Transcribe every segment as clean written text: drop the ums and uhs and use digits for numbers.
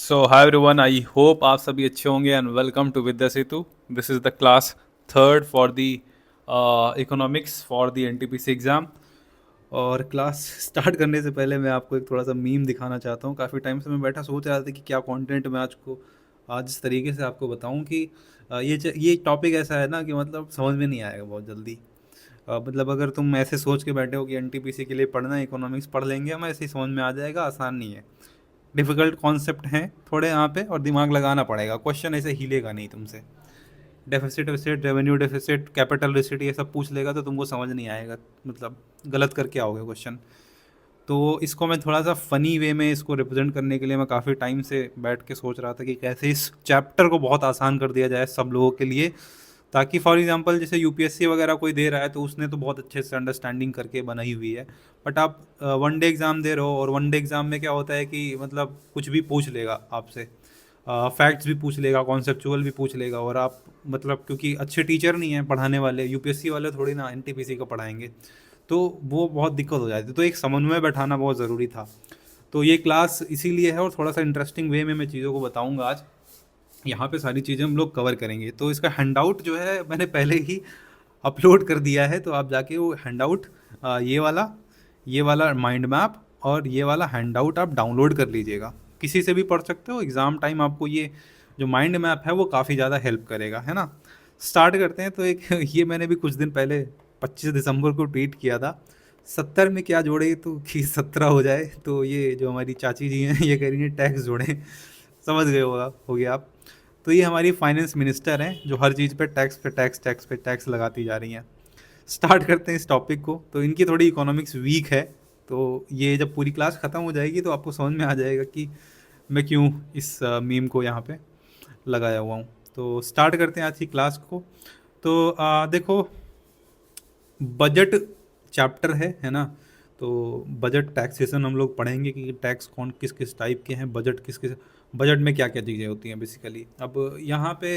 So hi everyone, I hope आप सभी अच्छे होंगे and welcome to Vidya Setu. This is the class third for the economics for the NTPC exam. और class start करने से पहले मैं आपको एक थोड़ा सा मीम दिखाना चाहता हूँ। काफ़ी टाइम से मैं बैठा सोच रहा था कि क्या कंटेंट मैं आज इस तरीके से आपको बताऊँ कि ये टॉपिक ऐसा है ना कि मतलब समझ में नहीं आएगा बहुत जल्दी। मतलब अगर तुम ऐसे सोच के बैठे हो कि एनटीपीसी के लिए पढ़ना है, इकोनॉमिक्स पढ़ लेंगे हम, ऐसे ही समझ में आ जाएगा, आसान नहीं है। डिफ़िकल्ट कॉन्सेप्ट हैं थोड़े यहाँ पे और दिमाग लगाना पड़ेगा। क्वेश्चन ऐसे हिलेगा नहीं तुमसे। डेफिसिट वेफिसिट, रेवेन्यू डेफिसिट, कैपिटल रिसिट, ये सब पूछ लेगा तो तुमको समझ नहीं आएगा। मतलब गलत करके आओगे क्वेश्चन। तो इसको मैं थोड़ा सा फ़नी वे में इसको रिप्रेजेंट करने के लिए मैं काफ़ी टाइम से बैठ के सोच रहा था कि कैसे इस चैप्टर को बहुत आसान कर दिया जाए सब लोगों के लिए, ताकि फॉर एग्जांपल जैसे यूपीएससी वगैरह कोई दे रहा है तो उसने तो बहुत अच्छे से अंडरस्टैंडिंग करके बनाई हुई है। बट आप वन डे एग्ज़ाम दे रहे हो और वन डे एग्ज़ाम में क्या होता है कि मतलब कुछ भी पूछ लेगा आपसे, फैक्ट्स भी पूछ लेगा, कॉन्सेप्चुअल भी पूछ लेगा, और आप मतलब क्योंकि अच्छे टीचर नहीं हैं पढ़ाने वाले, यूपीएससी वाले थोड़ी ना एनटीपीसी का पढ़ाएंगे, तो वो बहुत दिक्कत हो जाती है। तो एक समन्वय बैठाना बहुत ज़रूरी था। तो ये क्लास इसीलिए है और थोड़ा सा इंटरेस्टिंग वे में मैं चीज़ों को बताऊंगा आज। यहाँ पे सारी चीज़ें हम लोग कवर करेंगे। तो इसका हैंडआउट जो है मैंने पहले ही अपलोड कर दिया है, तो आप जाके वो हैंडआउट, ये वाला माइंड मैप और ये वाला हैंडआउट आप डाउनलोड कर लीजिएगा। किसी से भी पढ़ सकते हो, एग्ज़ाम टाइम आपको ये जो माइंड मैप है वो काफ़ी ज़्यादा हेल्प करेगा, है ना। स्टार्ट करते हैं। तो एक ये मैंने भी कुछ दिन पहले 25 दिसंबर को ट्वीट किया था, 70 में क्या जोड़े तो कि 17 हो जाए। तो ये जो हमारी चाची जी हैं ये कह रही हैं टैक्स जोड़ें। समझ गए होगा हो गया आप। तो ये हमारी फाइनेंस मिनिस्टर हैं जो हर चीज़ पे टैक्स पे टैक्स, टैक्स पे टैक्स लगाती जा रही हैं। स्टार्ट करते हैं इस टॉपिक को। तो इनकी थोड़ी इकोनॉमिक्स वीक है, तो ये जब पूरी क्लास ख़त्म हो जाएगी तो आपको समझ में आ जाएगा कि मैं क्यों इस मीम को यहाँ पे लगाया हुआ हूँ। तो स्टार्ट करते हैं आज की क्लास को। तो देखो, बजट चैप्टर है ना। तो बजट टैक्सेशन हम लोग पढ़ेंगे कि टैक्स कौन किस किस टाइप के हैं, बजट किस किस, बजट में क्या क्या चीज़ें होती हैं बेसिकली। अब यहाँ पे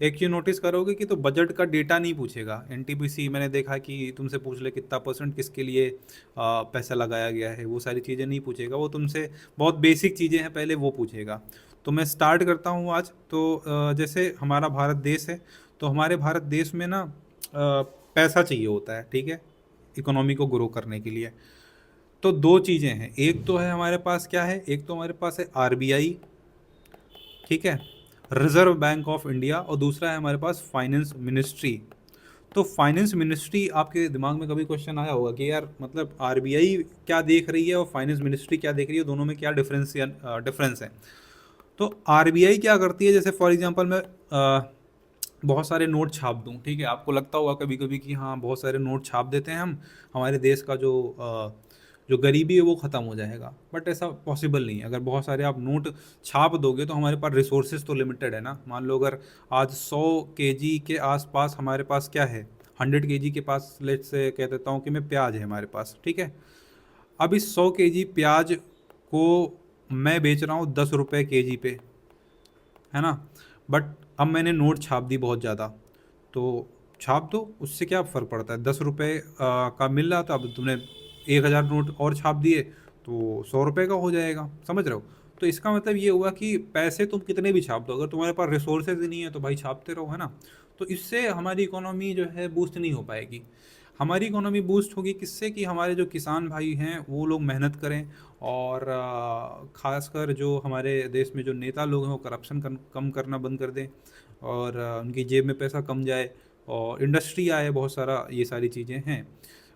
एक चीज़ नोटिस करोगे कि तो बजट का डेटा नहीं पूछेगा एनटीपीसी। मैंने देखा कि तुमसे पूछ ले कितना परसेंट किसके लिए पैसा लगाया गया है, वो सारी चीज़ें नहीं पूछेगा। वो तुमसे बहुत बेसिक चीज़ें हैं पहले वो पूछेगा। तो मैं स्टार्ट करता हूँ आज। तो जैसे हमारा भारत देश है, तो हमारे भारत देश में ना पैसा चाहिए होता है, ठीक है, इकोनॉमी को ग्रो करने के लिए। तो दो चीज़ें हैं, एक तो है हमारे पास क्या है, एक तो हमारे पास है आरबीआई, ठीक है, रिजर्व बैंक ऑफ इंडिया, और दूसरा है हमारे पास फाइनेंस मिनिस्ट्री। तो फाइनेंस मिनिस्ट्री, आपके दिमाग में कभी क्वेश्चन आया होगा कि यार मतलब आरबीआई क्या देख रही है और फाइनेंस मिनिस्ट्री क्या देख रही है, दोनों में क्या डिफरेंस है। तो आरबीआई क्या करती है, जैसे फॉर एग्जांपल मैं बहुत सारे नोट छाप दूं, ठीक है, आपको लगता होगा कभी कभी कि हाँ बहुत सारे नोट छाप देते हैं हम, हमारे देश का जो गरीबी है वो ख़त्म हो जाएगा। बट ऐसा पॉसिबल नहीं है। अगर बहुत सारे आप नोट छाप दोगे तो हमारे पास रिसोर्सेज तो लिमिटेड है ना। मान लो अगर आज 100 केजी के आसपास हमारे पास क्या है, 100 केजी के पास लेट से कह देता हूँ कि मैं प्याज है हमारे पास, ठीक है। अब इस 100 केजी प्याज को मैं बेच रहा हूँ 10 रुपये केजी पे, है ना। बट अब मैंने नोट छाप दी बहुत ज़्यादा, तो छाप दो, उससे क्या फ़र्क पड़ता है, 10 रुपये का मिल रहा था, अब तुमने 1,000 नोट और छाप दिए तो 100 रुपये का हो जाएगा, समझ रहे हो। तो इसका मतलब ये हुआ कि पैसे तुम कितने भी छाप दो, अगर तुम्हारे पास रिसोर्सेज ही नहीं है तो भाई छापते रहो, है ना। तो इससे हमारी इकोनॉमी जो है बूस्ट नहीं हो पाएगी। हमारी इकोनॉमी बूस्ट होगी किससे, कि हमारे जो किसान भाई हैं वो लोग मेहनत करें, और ख़ासकर जो हमारे देश में जो नेता लोग हैं वो करप्शन कम करना बंद कर दें, और उनकी जेब में पैसा कम जाए, और इंडस्ट्री आए बहुत सारा, ये सारी चीज़ें हैं।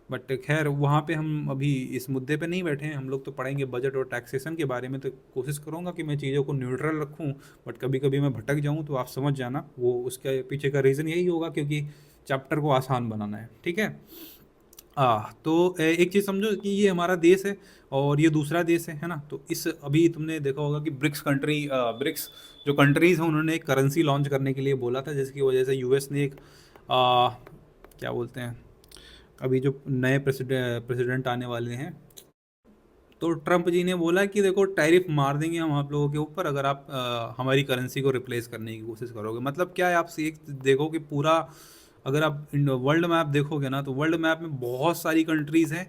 बट खैर वहाँ पे हम अभी इस मुद्दे पे नहीं बैठे हैं, हम लोग तो पढ़ेंगे बजट और टैक्सेशन के बारे में। तो कोशिश करूँगा कि मैं चीज़ों को न्यूट्रल रखूँ, बट कभी कभी मैं भटक जाऊँ तो आप समझ जाना, वो उसके पीछे का रीज़न यही होगा क्योंकि चैप्टर को आसान बनाना है, ठीक है। तो एक चीज़ समझो कि ये हमारा देश है और ये दूसरा देश है ना। तो इस अभी तुमने देखा होगा कि ब्रिक्स जो कंट्रीज़ हैं उन्होंने एक करेंसी लॉन्च करने के लिए बोला था, जिसकी वजह से यूएस ने एक क्या बोलते हैं, अभी जो नए प्रेसिडेंट आने वाले हैं, तो ट्रम्प जी ने बोला कि देखो टैरिफ मार देंगे हम आप लोगों के ऊपर अगर आप हमारी करेंसी को रिप्लेस करने की कोशिश करोगे। मतलब क्या है, आप एक देखो कि पूरा, अगर आप वर्ल्ड मैप देखोगे ना तो वर्ल्ड मैप में बहुत सारी कंट्रीज़ हैं,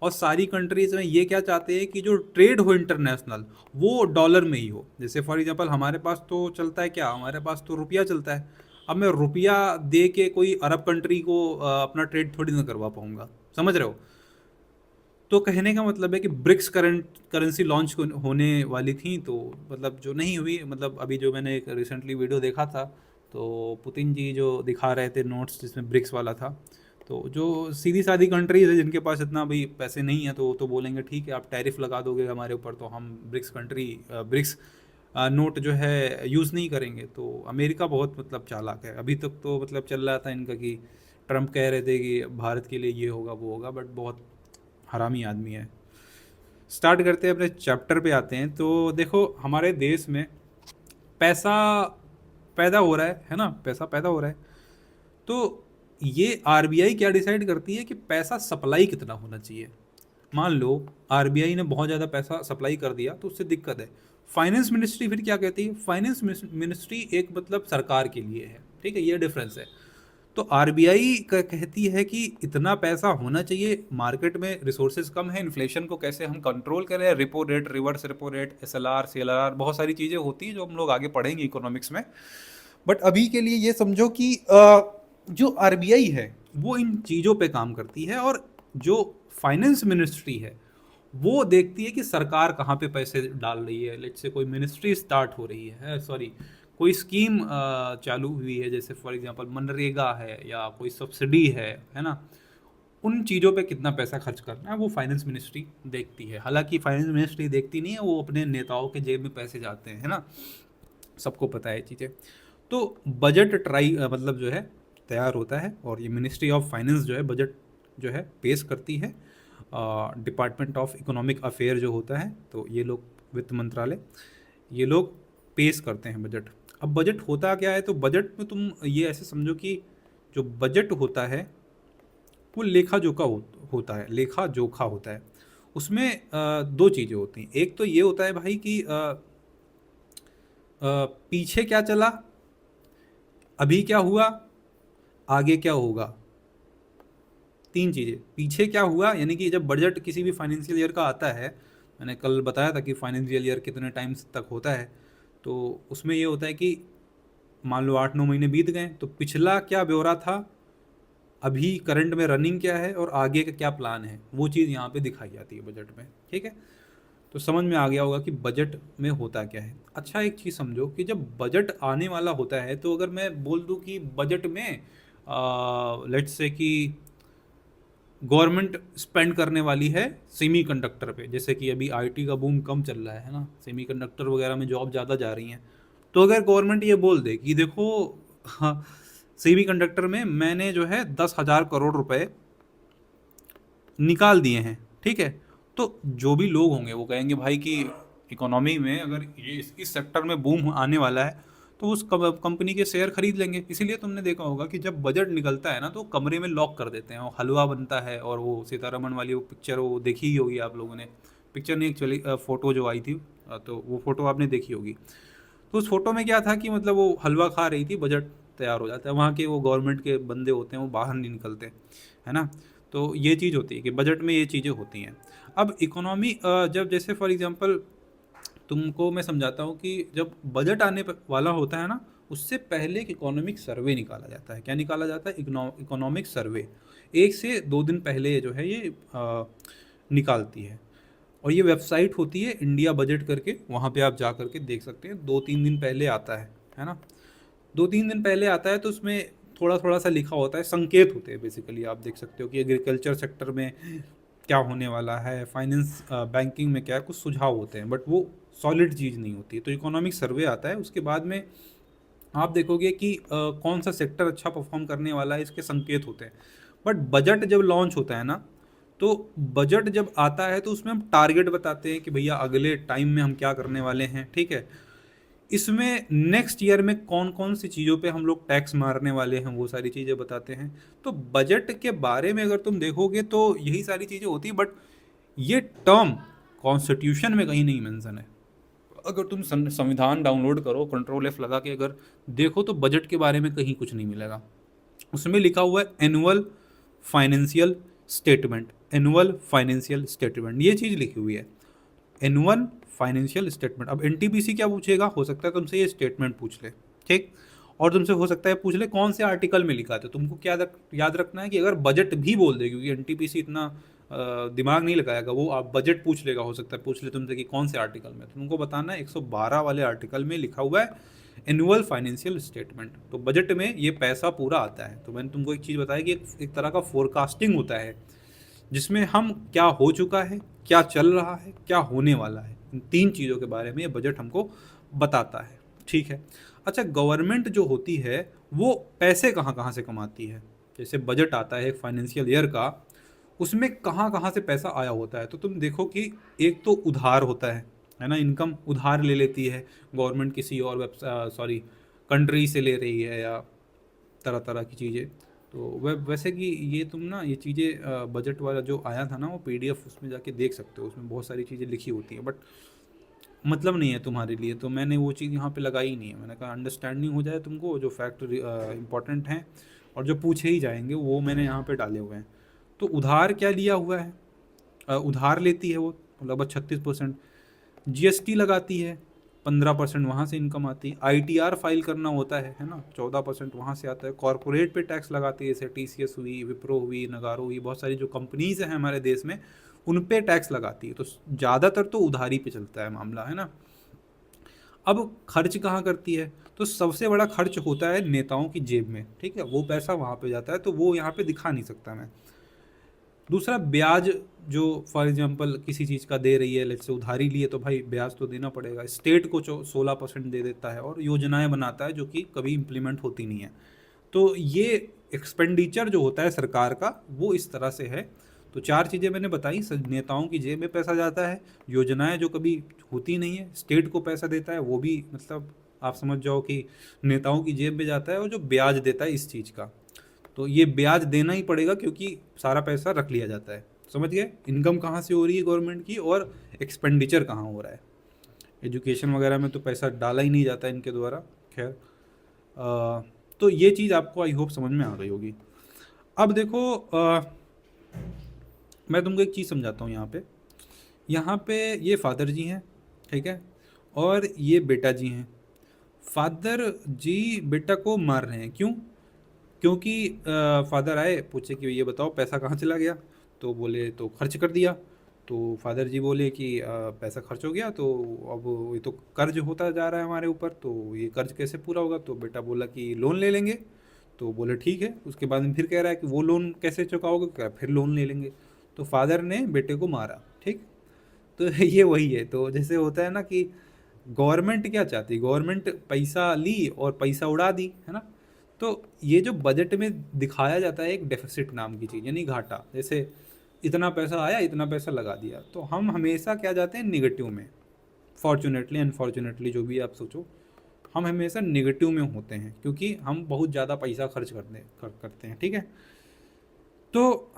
और सारी कंट्रीज में ये क्या चाहते हैं कि जो ट्रेड हो इंटरनेशनल वो डॉलर में ही हो। जैसे फॉर एग्जांपल हमारे पास तो चलता है क्या, हमारे पास तो रुपया चलता है। अब मैं रुपया दे के कोई अरब कंट्री को अपना ट्रेड थोड़ी ना करवा पाऊंगा, समझ रहे हो। तो कहने का मतलब है कि ब्रिक्स करेंसी लॉन्च होने वाली थी, तो मतलब जो नहीं हुई, मतलब अभी जो मैंने एक रिसेंटली वीडियो देखा था, तो पुतिन जी जो दिखा रहे थे नोट्स जिसमें ब्रिक्स वाला था, तो जो सीधी सादी कंट्रीज है जिनके पास इतना भाई पैसे नहीं है, तो वो तो बोलेंगे ठीक है आप टैरिफ लगा दोगे हमारे ऊपर, तो हम ब्रिक्स नोट जो है यूज़ नहीं करेंगे। तो अमेरिका बहुत मतलब चालाक है। अभी तक तो मतलब चल रहा था इनका कि ट्रम्प कह रहे थे कि भारत के लिए ये होगा वो होगा, बट बहुत हरामी आदमी है। स्टार्ट करते हैं अपने चैप्टर पे आते हैं। तो देखो हमारे देश में पैसा पैदा हो रहा है ना, पैसा पैदा हो रहा है। तो ये आरबीआई क्या डिसाइड करती है कि पैसा सप्लाई कितना होना चाहिए। मान लो आरबीआई ने बहुत ज़्यादा पैसा सप्लाई कर दिया तो उससे दिक्कत है। फाइनेंस मिनिस्ट्री फिर क्या कहती है, फाइनेंस मिनिस्ट्री एक मतलब सरकार के लिए है, ठीक है, ये डिफरेंस है। तो आरबीआई कहती है कि इतना पैसा होना चाहिए, मार्केट में रिसोर्सेज कम है, इन्फ्लेशन को कैसे हम कंट्रोल करें, repo rate, reverse repo rate, SLR CLR, बहुत सारी चीज़ें होती हैं जो हम लोग आगे पढ़ेंगे इकोनॉमिक्स में। बट अभी के लिए ये समझो कि जो आरबीआई है वो इन चीज़ों पे काम करती है, और जो फाइनेंस मिनिस्ट्री है वो देखती है कि सरकार कहाँ पे पैसे डाल रही है। लेट्स से कोई मिनिस्ट्री स्टार्ट हो रही है, सॉरी कोई स्कीम चालू हुई है, जैसे फॉर एग्जांपल मनरेगा है या कोई सब्सिडी है ना, उन चीज़ों पे कितना पैसा खर्च करना है वो फाइनेंस मिनिस्ट्री देखती है। हालांकि फाइनेंस मिनिस्ट्री देखती नहीं है, वो अपने नेताओं के जेब में पैसे जाते हैं, है ना, सबको पता है चीज़ें। तो बजट मतलब जो है तैयार होता है, और ये मिनिस्ट्री ऑफ फाइनेंस जो है बजट जो है पेश करती है। डिपार्टमेंट ऑफ इकोनॉमिक अफेयर जो होता है, तो ये लोग, वित्त मंत्रालय, ये लोग पेश करते हैं बजट। अब बजट होता क्या है, तो बजट में तुम ये ऐसे समझो कि जो बजट होता है वो लेखा जोखा होता है, लेखा जोखा होता है। उसमें दो चीज़ें होती हैं। एक तो ये होता है भाई कि पीछे क्या चला, अभी क्या हुआ, आगे क्या होगा। तीन चीज़ें, पीछे क्या हुआ यानी कि जब बजट किसी भी फाइनेंशियल ईयर का आता है, मैंने कल बताया था कि फाइनेंशियल ईयर कितने टाइम तक होता है, तो उसमें ये होता है कि मान लो 8-9 महीने बीत गए, तो पिछला क्या ब्यौरा था, अभी करंट में रनिंग क्या है, और आगे का क्या प्लान है, वो चीज़ यहाँ पे दिखाई जाती है बजट में, ठीक है। तो समझ में आ गया होगा कि बजट में होता क्या है। अच्छा एक चीज़ समझो कि जब बजट आने वाला होता है, तो अगर मैं बोल दूं कि बजट में लेट्स से कि गवर्नमेंट स्पेंड करने वाली है सेमीकंडक्टर पे, जैसे कि अभी आईटी का बूम कम चल रहा है ना, सेमीकंडक्टर वगैरह में जॉब ज़्यादा जा रही हैं, तो अगर गवर्नमेंट ये बोल दे कि देखो हाँ, सेमीकंडक्टर में मैंने जो है 10,000 करोड़ रुपए निकाल दिए हैं, ठीक है, तो जो भी लोग होंगे वो कहेंगे भाई कि इकोनॉमी में अगर ये इस सेक्टर में बूम आने वाला है तो उस कंपनी के शेयर खरीद लेंगे। इसीलिए तुमने देखा होगा कि जब बजट निकलता है ना तो कमरे में लॉक कर देते हैं, वो हलवा बनता है, और वो सीतारमण वाली वो पिक्चर वो देखी ही होगी आप लोगों ने, पिक्चर नहीं एक्चुअली फ़ोटो जो आई थी, तो वो फ़ोटो आपने देखी होगी। तो उस फोटो में क्या था कि मतलब वो हलवा खा रही थी, बजट तैयार हो जाता है, वहाँ के वो गवर्नमेंट के बंदे होते हैं वो बाहर नहीं निकलते, है ना। तो ये चीज़ होती है कि बजट में ये चीज़ें होती हैं। अब इकोनॉमी जब जैसे फॉर एग्जांपल तुमको मैं समझाता हूँ कि जब बजट आने वाला होता है ना, उससे पहले एक इकोनॉमिक सर्वे निकाला जाता है। क्या निकाला जाता है, इकोनॉमिक सर्वे 1 से 2 दिन पहले जो है ये निकालती है, और ये वेबसाइट होती है इंडिया बजट करके, वहाँ पे आप जा करके देख सकते हैं। 2-3 दिन पहले आता है ना, 2-3 दिन पहले आता है, तो उसमें थोड़ा थोड़ा सा लिखा होता है, संकेत होते हैं बेसिकली। आप देख सकते हो कि एग्रीकल्चर सेक्टर में क्या होने वाला है, फाइनेंस बैंकिंग में क्या है, कुछ सुझाव होते हैं, बट वो सॉलिड चीज़ नहीं होती। तो इकोनॉमिक सर्वे आता है, उसके बाद में आप देखोगे कि कौन सा सेक्टर अच्छा परफॉर्म करने वाला है, इसके संकेत होते हैं। बट बजट जब लॉन्च होता है ना, तो बजट जब आता है तो उसमें हम टारगेट बताते हैं कि भैया अगले टाइम में हम क्या करने वाले हैं, ठीक है। इसमें नेक्स्ट ईयर में कौन कौन सी चीज़ों पे हम लोग टैक्स मारने वाले हैं वो सारी चीज़ें बताते हैं। तो बजट के बारे में अगर तुम देखोगे तो यही सारी चीज़ें होती है, बट ये टर्म कॉन्स्टिट्यूशन में कहीं नहीं मेंशन है। अगर तुम संविधान डाउनलोड करो, Ctrl+F लगा के अगर देखो, तो बजट के बारे में कहीं कुछ नहीं मिलेगा। उसमें लिखा हुआ है annual financial statement, annual financial statement, ये चीज़ लिखी हुई है, एनुअल फाइनेंशियल स्टेटमेंट। अब एनटीपीसी क्या पूछेगा, हो सकता है तुमसे ये स्टेटमेंट पूछ ले, ठीक, और तुमसे हो सकता है पूछ ले कौन से आर्टिकल में लिखा था। तुमको क्या याद रखना है कि अगर बजट भी बोल दे, क्योंकि एनटीपीसी इतना दिमाग नहीं लगाएगा, वो आप बजट पूछ लेगा, हो सकता है पूछ ले तुमसे कि कौन से आर्टिकल में, तो तुमको बताना है 112 वाले आर्टिकल में लिखा हुआ है एनुअल फाइनेंशियल स्टेटमेंट। तो बजट में ये पैसा पूरा आता है। तो मैंने तुमको एक चीज़ बताई कि एक तरह का फोरकास्टिंग होता है, जिसमें हम क्या हो चुका है, क्या चल रहा है, क्या होने वाला है, इन 3 चीज़ों के बारे में ये बजट हमको बताता है, ठीक है। अच्छा, गवर्नमेंट जो होती है वो पैसे कहाँ कहाँ से कमाती है। जैसे बजट आता है एक फाइनेंशियल ईयर का, उसमें कहाँ कहाँ से पैसा आया होता है। तो तुम देखो कि एक तो उधार होता है ना, इनकम उधार ले लेती है गवर्नमेंट, किसी और कंट्री से ले रही है, या तरह तरह की चीज़ें। तो वैसे कि ये तुम ना ये चीज़ें बजट वाला जो आया था ना, वो पीडीएफ उसमें जाके देख सकते हो, उसमें बहुत सारी चीज़ें लिखी होती हैं, बट मतलब नहीं है तुम्हारे लिए, तो मैंने वो चीज़ यहाँ पे लगाई ही नहीं है। मैंने कहा अंडरस्टैंडिंग हो जाए तुमको, जो फैक्ट इंपॉर्टेंट हैं और जो पूछे ही जाएंगे वो मैंने यहाँ पे डाले हुए हैं। तो उधार क्या लिया हुआ है, उधार लेती है वो लगभग 36%, जीएसटी लगाती है 15%, वहाँ से इनकम आती है, आईटीआर फाइल करना होता है ना, 14% वहाँ से आता है, कॉरपोरेट पे टैक्स लगाती है, जैसे टीसीएस हुई, विप्रो हुई, नगारो हुई, बहुत सारी जो कंपनीज हैं हमारे देश में उन पे टैक्स लगाती है। तो ज़्यादातर तो उधारी पे चलता है मामला, है ना। अब खर्च कहाँ करती है, तो सबसे बड़ा खर्च होता है नेताओं की जेब में, ठीक है, वो पैसा वहाँ पे जाता है, तो वो यहाँ पे दिखा नहीं सकता मैं। दूसरा ब्याज, जो फॉर एग्जांपल किसी चीज़ का दे रही है, लेट से उधारी लिए, तो भाई ब्याज तो देना पड़ेगा। स्टेट को 16% दे देता है, और योजनाएं बनाता है जो कि कभी इम्प्लीमेंट होती नहीं है। तो ये एक्सपेंडिचर जो होता है सरकार का, वो इस तरह से है। तो 4 चीज़ें मैंने बताई, नेताओं की जेब में पैसा जाता है, योजनाएं जो कभी होती नहीं है, स्टेट को पैसा देता है, वो भी मतलब आप समझ जाओ कि नेताओं की जेब में जाता है, और जो ब्याज देता है इस चीज़ का, तो ये ब्याज देना ही पड़ेगा, क्योंकि सारा पैसा रख लिया जाता है। समझ गए, इनकम कहाँ से हो रही है गवर्नमेंट की, और एक्सपेंडिचर कहाँ हो रहा है। एजुकेशन वगैरह में तो पैसा डाला ही नहीं जाता इनके द्वारा। खैर, तो ये चीज़ आपको आई होप समझ में आ गई होगी। अब देखो, मैं तुमको एक चीज़ समझाता हूँ। यहाँ पे ये फादर जी हैं, ठीक है, और ये बेटा जी हैं। फादर जी बेटा को मार रहे हैं, क्यों? क्योंकि फादर आए, पूछे कि ये बताओ पैसा कहाँ चला गया, तो बोले तो खर्च कर दिया। तो फादर जी बोले कि पैसा खर्च हो गया, तो अब ये तो कर्ज होता जा रहा है हमारे ऊपर, तो ये कर्ज कैसे पूरा होगा। तो बेटा बोला कि लोन ले लेंगे। तो बोले ठीक है। उसके बाद में फिर कह रहा है कि वो लोन कैसे चुकाओगे, क्या फिर लोन ले लेंगे। तो फादर ने बेटे को मारा, ठीक। तो ये वही है। तो जैसे होता है ना कि गवर्नमेंट क्या चाहती है, गवर्नमेंट पैसा ली और पैसा उड़ा दी, है ना। तो ये जो बजट में दिखाया जाता है एक डेफिसिट नाम की चीज़, यानी घाटा। जैसे इतना पैसा आया, इतना पैसा लगा दिया, तो हम हमेशा क्या जाते हैं, निगेटिव में। फॉर्चुनेटली अनफॉर्चुनेटली जो भी आप सोचो, हम हमेशा निगेटिव में होते हैं, क्योंकि हम बहुत ज़्यादा पैसा खर्च करते हैं, ठीक है। तो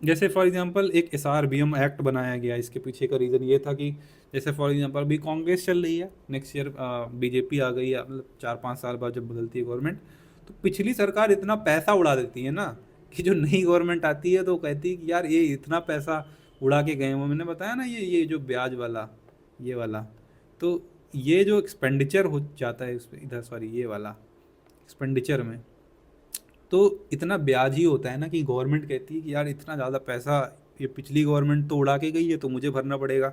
जैसे फॉर एग्जांपल एक SRBM एक्ट बनाया गया, इसके पीछे का रीज़न ये था कि जैसे फॉर एग्जांपल अभी कांग्रेस चल रही है, नेक्स्ट ईयर बीजेपी आ गई है, मतलब 4-5 साल बाद जब बदलती है गवर्नमेंट, तो पिछली सरकार इतना पैसा उड़ा देती है ना, कि जो नई गवर्नमेंट आती है तो कहती है कि यार ये इतना पैसा उड़ा के गए। वो मैंने बताया ना, ये जो ब्याज वाला, ये वाला, तो ये जो एक्सपेंडिचर हो जाता है इधर, सॉरी, ये वाला एक्सपेंडिचर में, तो इतना ब्याज ही होता है ना, कि गवर्नमेंट कहती है कि यार इतना ज़्यादा पैसा ये पिछली गवर्नमेंट तो उड़ा के गई है, तो मुझे भरना पड़ेगा।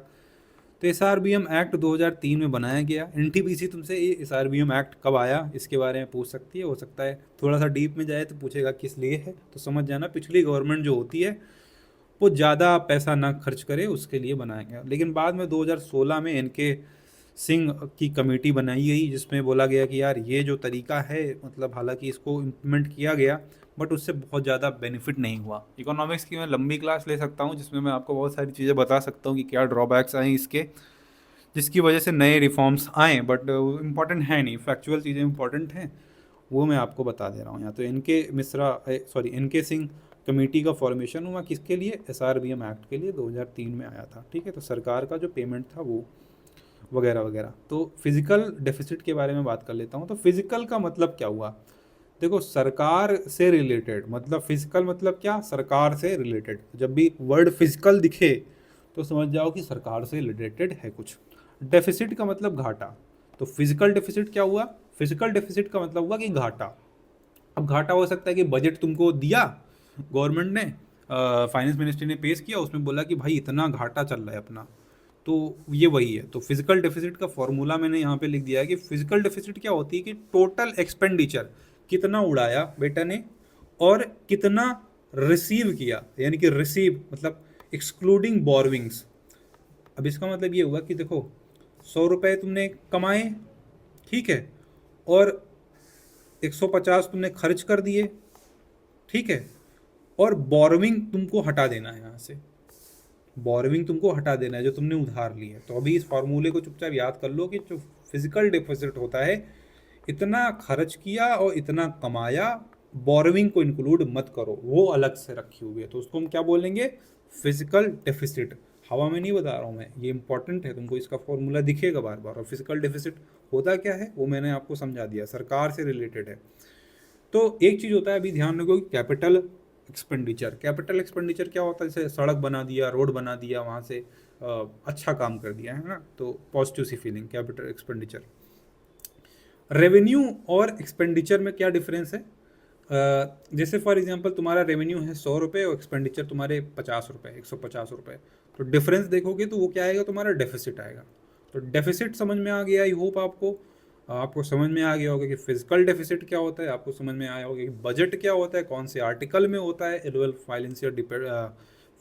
तो SRBM एक्ट 2003 में बनाया गया। एनटीपीसी तुमसे ये SRBM एक्ट कब आया इसके बारे में पूछ सकती है, हो सकता है थोड़ा सा डीप में जाए तो पूछेगा किस लिए है, तो समझ जाना पिछली गवर्नमेंट जो होती है वो ज़्यादा पैसा ना खर्च करे, उसके लिए बनाया गया। लेकिन बाद में 2016 में NK सिंह की कमेटी बनाई गई, जिसमें बोला गया कि यार ये जो तरीका है, मतलब हालांकि इसको इम्प्लीमेंट किया गया, बट उससे बहुत ज़्यादा बेनिफिट नहीं हुआ। इकोनॉमिक्स की मैं लंबी क्लास ले सकता हूँ, जिसमें मैं आपको बहुत सारी चीज़ें बता सकता हूँ कि क्या ड्रॉबैक्स आए इसके, जिसकी वजह से नए रिफॉर्म्स आए, बट इम्पॉर्टेंट है नहीं, फैक्चुअल चीज़ें इंपॉर्टेंट हैं, वो मैं आपको बता दे रहा हूँ यहाँ। तो NK सिंह कमेटी का फॉर्मेशन हुआ किसके लिए, SRBM एक्ट के लिए, 2003 में आया था, ठीक है। तो सरकार का जो पेमेंट था वो वगैरह वगैरह। तो फिजिकल डेफिसिट के बारे में बात कर लेता हूँ। तो फिजिकल का मतलब क्या हुआ, देखो सरकार से रिलेटेड मतलब फिजिकल मतलब क्या, सरकार से रिलेटेड। जब भी वर्ड फिजिकल दिखे तो समझ जाओ कि सरकार से रिलेटेड है कुछ। डेफिसिट का मतलब घाटा। तो फिजिकल डेफिसिट क्या हुआ, फिजिकल डेफिसिट का मतलब हुआ कि घाटा। अब घाटा हो सकता है कि बजट तुमको दिया गवर्नमेंट ने, फाइनेंस मिनिस्ट्री ने पेश किया, उसमें बोला कि भाई इतना घाटा चल रहा है अपना, तो ये वही है। तो फिजिकल डेफिसिट का फॉर्मूला मैंने यहाँ पे लिख दिया है कि फिजिकल डेफिसिट क्या होती है कि टोटल एक्सपेंडिचर कितना उड़ाया बेटा ने और कितना रिसीव किया, यानी कि रिसीव मतलब एक्सक्लूडिंग बोरविंग्स। अब इसका मतलब ये हुआ कि देखो 100 रुपये तुमने कमाए, ठीक है, और 150 तुमने खर्च कर दिए, ठीक है, और बोरविंग तुमको हटा देना है यहाँ से, बोरविंग तुमको हटा देना है जो तुमने उधार ली है। तो अभी इस फॉर्मूले को चुपचाप याद कर लो कि जो फिजिकल डिपॉजिट होता है, इतना खर्च किया और इतना कमाया, बोरविंग को इंक्लूड मत करो, वो अलग से रखी हुई है, तो उसको हम क्या बोलेंगे, फिजिकल डेफिसिट। हवा में नहीं बता रहा हूँ मैं, ये इंपॉर्टेंट है, तुमको इसका फॉर्मूला दिखेगा बार बार। और फिजिकल डेफिसिट होता क्या है वो मैंने आपको समझा दिया, सरकार से रिलेटेड है। तो एक चीज़ होता है, अभी ध्यान रखो, कैपिटल एक्सपेंडिचर। कैपिटल एक्सपेंडिचर क्या होता है, जैसे सड़क बना दिया, रोड बना दिया, वहाँ से अच्छा काम कर दिया है ना, तो पॉजिटिव सी फीलिंग, कैपिटल एक्सपेंडिचर। रेवेन्यू और एक्सपेंडिचर में क्या डिफरेंस है, जैसे फॉर एग्जांपल तुम्हारा रेवेन्यू है 100 रुपये और एक्सपेंडिचर तुम्हारे 50 रुपये, 150 रुपये, तो डिफरेंस देखोगे तो वो क्या आएगा, तुम्हारा डेफिसिट आएगा। तो डेफिसिट समझ में आ गया, आई होप आपको समझ में आ गया होगा कि फिजिकल डेफिसिट क्या होता है, आपको समझ में आया होगा कि बजट क्या होता है, कौन से आर्टिकल में होता है, एनुअल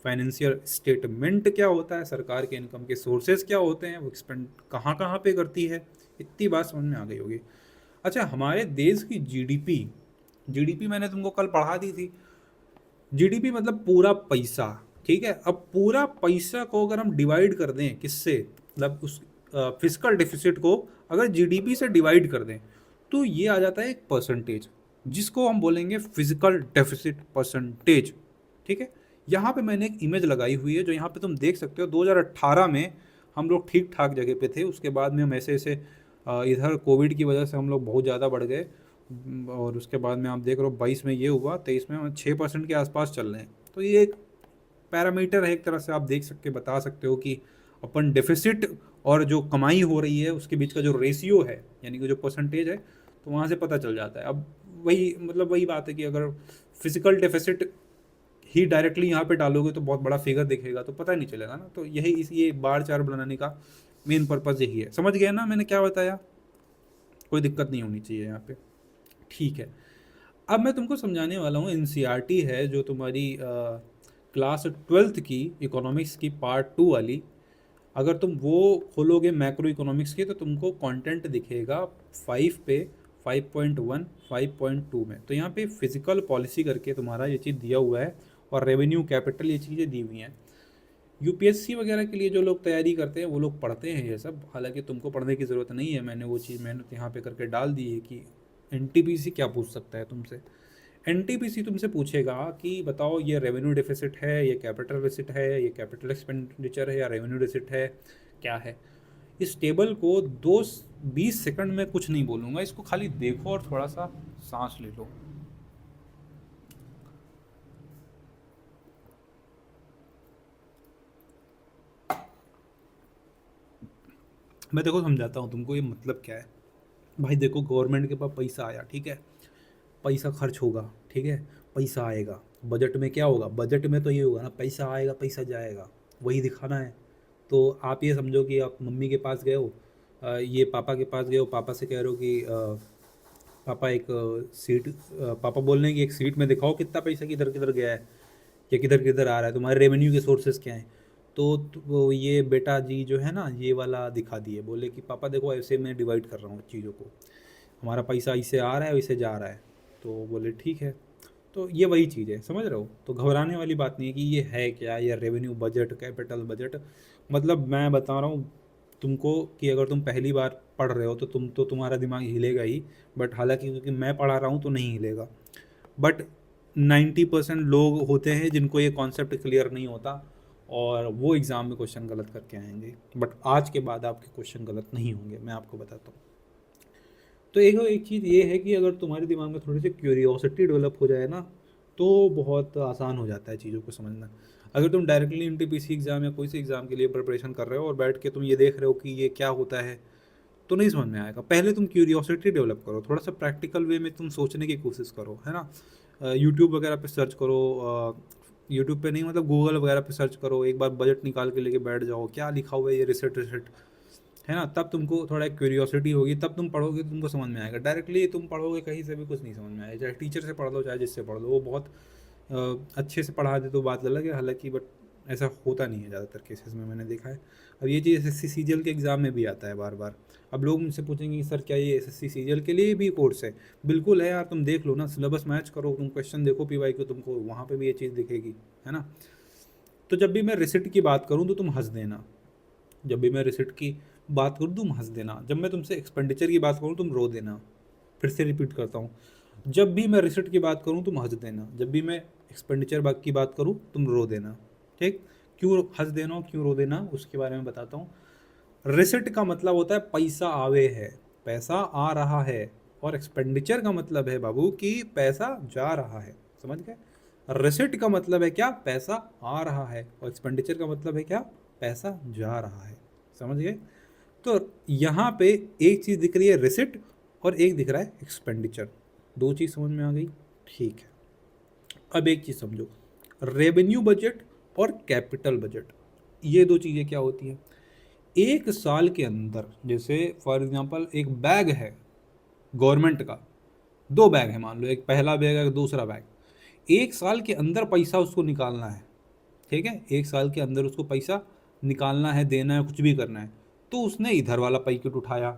फाइनेंशियल स्टेटमेंट क्या होता है, सरकार के इनकम के सोर्सेज क्या होते हैं, वो एक्सपेंड कहाँ कहाँ पे करती है, इतनी बात समझ में आ गई होगी। अच्छा, हमारे देश की जीडीपी, जीडीपी मैंने तुमको कल पढ़ा दी थी। जीडीपी मतलब पूरा पैसा, ठीक है। अब पूरा पैसा को अगर हम डिवाइड कर दें किससे, मतलब उस फिजिकल डेफिसिट को अगर जीडीपी से डिवाइड कर दें तो ये आ जाता है एक परसेंटेज, जिसको हम बोलेंगे फिजिकल डेफिसिट परसेंटेज, ठीक है। यहाँ पे मैंने एक इमेज लगाई हुई है, जो यहाँ पे तुम देख सकते हो। 2018 में हम लोग ठीक ठाक जगह पे थे, उसके बाद में हम ऐसे ऐसे इधर कोविड की वजह से हम लोग बहुत ज़्यादा बढ़ गए, और उसके बाद में आप देख रहे हो 22 में ये हुआ, 23 में हम 6% के आसपास चल रहे हैं। तो ये एक पैरामीटर है, एक तरह से आप देख सकते बता सकते हो कि अपन डेफिसिट और जो कमाई हो रही है उसके बीच का जो रेशियो है, यानी कि जो परसेंटेज है, तो वहाँ से पता चल जाता है। अब वही मतलब वही बात है कि अगर फिजिकल डेफिसिट ही डायरेक्टली यहाँ पे डालोगे तो बहुत बड़ा फिगर दिखेगा, तो पता नहीं चलेगा ना। तो यही ये बार चार्ट बनाने का मेन पर्पज़ यही है। समझ गए ना मैंने क्या बताया, कोई दिक्कत नहीं होनी चाहिए यहाँ पे, ठीक है। अब मैं तुमको समझाने वाला हूँ, एनसीईआरटी है जो तुम्हारी क्लास 12th की इकोनॉमिक्स की पार्ट 2 वाली, अगर तुम वो खोलोगे मैक्रो इकोनॉमिक्स की, तो तुमको कंटेंट दिखेगा 5 पे, 5.1, 5.2 में। तो यहाँ पे फिजिकल पॉलिसी करके तुम्हारा ये चीज़ दिया हुआ है, और रेवेन्यू कैपिटल ये चीज़ें दी हुई हैं। यूपीएससी वगैरह के लिए जो लोग तैयारी करते हैं वो लोग पढ़ते हैं ये सब, हालांकि तुमको पढ़ने की ज़रूरत नहीं है, मैंने वो चीज़ मेहनत यहाँ पे करके डाल दी है कि एनटीपीसी क्या पूछ सकता है तुमसे। एनटीपीसी तुमसे पूछेगा कि बताओ ये रेवेन्यू डेफिसिट है, ये कैपिटल डेफिसिट है, ये कैपिटल एक्सपेंडिचर है, या रेवेन्यू डेफिसिट है, क्या है। इस टेबल को 20 सेकंड में कुछ नहीं बोलूँगा, इसको खाली देखो और थोड़ा सा सांस ले लो। मैं देखो समझाता हूँ तुमको ये मतलब क्या है। भाई देखो, गवर्नमेंट के पास पैसा आया, ठीक है, पैसा खर्च होगा, ठीक है, पैसा आएगा। बजट में क्या होगा, बजट में तो ये होगा ना, पैसा आएगा पैसा जाएगा, वही दिखाना है। तो आप ये समझो कि आप मम्मी के पास गए हो, ये पापा के पास गए हो, पापा से कह रहे हो कि पापा एक सीट, पापा बोल रहे हैं कि एक सीट में दिखाओ कितना पैसा किधर किधर गया है या किधर किधर आ रहा है, तुम्हारे रेवेन्यू के सोर्सेज क्या हैं। तो वो ये बेटा जी जो है ना, ये वाला दिखा दिए, बोले कि पापा देखो ऐसे मैं डिवाइड कर रहा हूँ चीज़ों को, हमारा पैसा इससे आ रहा है वैसे जा रहा है। तो बोले ठीक है। तो ये वही चीज़ है, समझ रहे हो। तो घबराने वाली बात नहीं है कि ये है क्या, ये रेवेन्यू बजट, कैपिटल बजट, मतलब मैं बता रहा हूँ तुमको कि अगर तुम पहली बार पढ़ रहे हो तो तुम्हारा दिमाग हिलेगा ही, बट हालांकि क्योंकि मैं पढ़ा रहा हूँ तो नहीं हिलेगा। बट 90% लोग होते हैं जिनको ये कॉन्सेप्ट क्लियर नहीं होता, और वो एग्ज़ाम में क्वेश्चन गलत करके आएंगे। बट आज के बाद आपके क्वेश्चन गलत नहीं होंगे, मैं आपको बताता हूँ। तो एक चीज़ ये है कि अगर तुम्हारे दिमाग में थोड़ी सी क्यूरियोसिटी डेवलप हो जाए ना, तो बहुत आसान हो जाता है चीज़ों को समझना। अगर तुम डायरेक्टली एनटीपीसी एग्ज़ाम या कोई सी एग्ज़ाम के लिए प्रिपरेशन कर रहे हो और बैठ के तुम ये देख रहे हो कि ये क्या होता है, तो नहीं समझ में आएगा। पहले तुम क्यूरियोसिटी डेवलप करो, थोड़ा सा प्रैक्टिकल वे में तुम सोचने की कोशिश करो, है ना। यूट्यूब वगैरह पे सर्च करो, यूट्यूब पे नहीं मतलब गूगल वगैरह पे सर्च करो, एक बार बजट निकाल के लेके बैठ जाओ, क्या लिखा हुआ है ये रिसेट रिसेट, है ना। तब तुमको थोड़ा क्यूरियोसिटी होगी, तब तुम पढ़ोगे तो तुमको समझ में आएगा। डायरेक्टली तुम पढ़ोगे कहीं से भी कुछ नहीं समझ में आएगा, चाहे टीचर से पढ़ लो चाहे जिससे पढ़ लो, वो बहुत अच्छे से पढ़ा दे तो बात अलग है, हालांकि बट ऐसा होता नहीं है ज़्यादातर केसेस में, मैंने देखा है। अब ये चीज़ एसएससी सीजीएल के एग्ज़ाम में भी आता है बार बार। अब लोग मुझसे पूछेंगे कि सर क्या ये एसएससी सीजीएल के लिए भी कोर्स है? बिल्कुल है यार, तुम देख लो ना, सिलेबस मैच करो, तुम क्वेश्चन देखो पीवाईक्यू, तुमको वहाँ पे भी ये चीज़ दिखेगी, है ना। तो जब भी मैं रिसिट की बात करूँ तो तुम हंस देना, जब भी मैं रिसिट की बात करूँ तुम हंस देना, जब मैं तुमसे एक्सपेंडिचर की बात करूँ तुम रो देना। फिर से रिपीट करता हूँ, जब भी मैं रिसिट की बात करूँ तुम हंस देना, जब भी मैं एक्सपेंडिचर की बात करूँ तुम रो देना, ठीक। क्यों हंस देना, क्यों रो देना, उसके बारे में बताता हूँ। रिसिट का मतलब होता है पैसा आवे है, पैसा आ रहा है, और एक्सपेंडिचर का मतलब है बाबू कि पैसा जा रहा है, समझ गए। रिसिट का मतलब है क्या, पैसा आ रहा है, और एक्सपेंडिचर का मतलब है क्या, पैसा जा रहा है, समझ गए। तो यहाँ पे एक चीज़ दिख रही है रिसिट और एक दिख रहा है एक्सपेंडिचर, दो चीज़ समझ में आ गई, ठीक है। अब एक चीज़ समझो, रेवेन्यू बजट और कैपिटल बजट, ये दो चीज़ें क्या होती हैं। एक साल के अंदर, जैसे फॉर एग्जांपल एक बैग है गवर्नमेंट का, दो बैग है मान लो, एक पहला बैग है दूसरा बैग, एक साल के अंदर पैसा उसको निकालना है, ठीक है, एक साल के अंदर उसको पैसा निकालना है, देना है, कुछ भी करना है। तो उसने इधर वाला पैकेट उठाया,